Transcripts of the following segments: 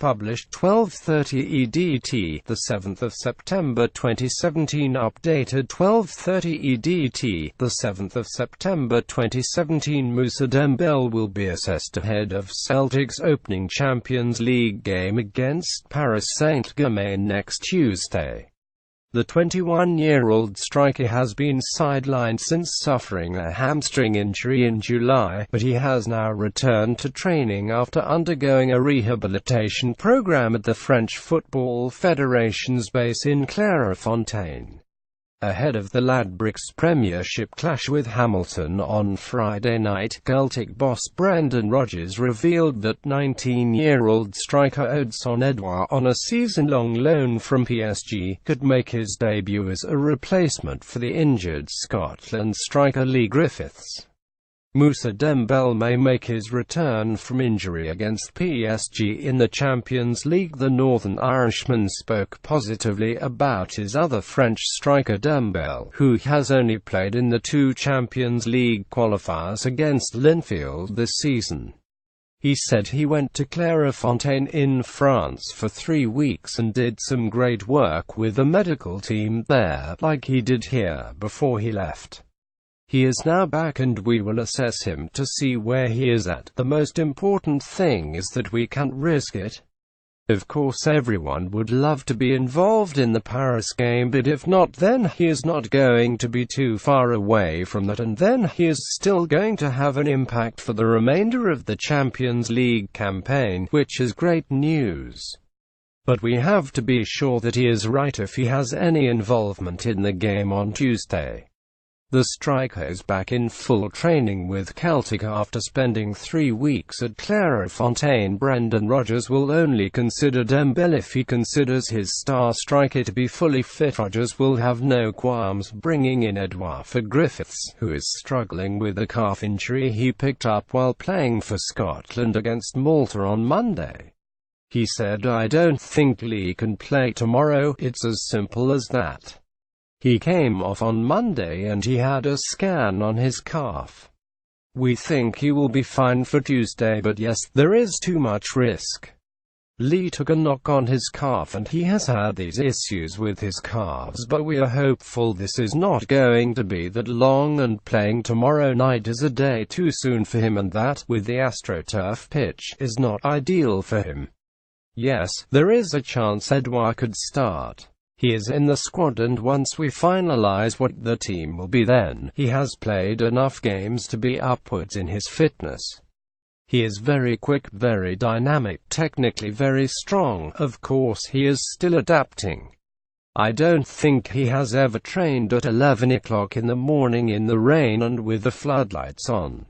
published 12:30 EDT, the 7th of September 2017. Updated 12:30 EDT, the 7th of September 2017. Moussa Dembele will be assessed ahead of Celtic's opening Champions League game against Paris Saint-Germain next Tuesday. The 21-year-old striker has been sidelined since suffering a hamstring injury in July, but he has now returned to training after undergoing a rehabilitation program at the French Football Federation's base in Clairefontaine. Ahead of the Ladbrokes Premiership clash with Hamilton on Friday night, Celtic boss Brendan Rodgers revealed that 19-year-old striker Odsonne Edouard, on a season-long loan from PSG, could make his debut as a replacement for the injured Scotland striker Leigh Griffiths. Moussa Dembele may make his return from injury against PSG in the Champions League. The Northern Irishman spoke positively about his other French striker Dembele, who has only played in the 2 Champions League qualifiers against Linfield this season. He said he went to Clairefontaine in France for 3 weeks and did some great work with the medical team there, like he did here, before he left. He is now back and we will assess him to see where he is at. The most important thing is that we can't risk it. Of course everyone would love to be involved in the Paris game, but if not, then he is not going to be too far away from that, and then he is still going to have an impact for the remainder of the Champions League campaign, which is great news. But we have to be sure that he is right if he has any involvement in the game on Tuesday. The striker is back in full training with Celtic after spending 3 weeks at Clairefontaine. Brendan Rodgers will only consider Dembele if he considers his star striker to be fully fit. Rodgers will have no qualms bringing in Edouard for Griffiths, who is struggling with a calf injury he picked up while playing for Scotland against Malta on Monday. He said, "I don't think Leigh can play tomorrow, it's as simple as that. He came off on Monday and he had a scan on his calf. We think he will be fine for Tuesday, but yes, there is too much risk." Leigh took a knock on his calf and he has had these issues with his calves, but we are hopeful this is not going to be that long, and playing tomorrow night is a day too soon for him, and that, with the AstroTurf pitch, is not ideal for him. Yes, there is a chance Edouard could start. He is in the squad, and once we finalize what the team will be, then he has played enough games to be upwards in his fitness. He is very quick, very dynamic, technically very strong. Of course he is still adapting. I don't think he has ever trained at 11 o'clock in the morning in the rain and with the floodlights on.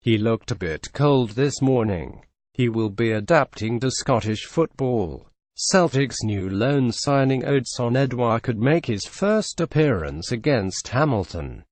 He looked a bit cold this morning. He will be adapting to Scottish football. Celtic's new loan signing Odsonne Edouard could make his first appearance against Hamilton.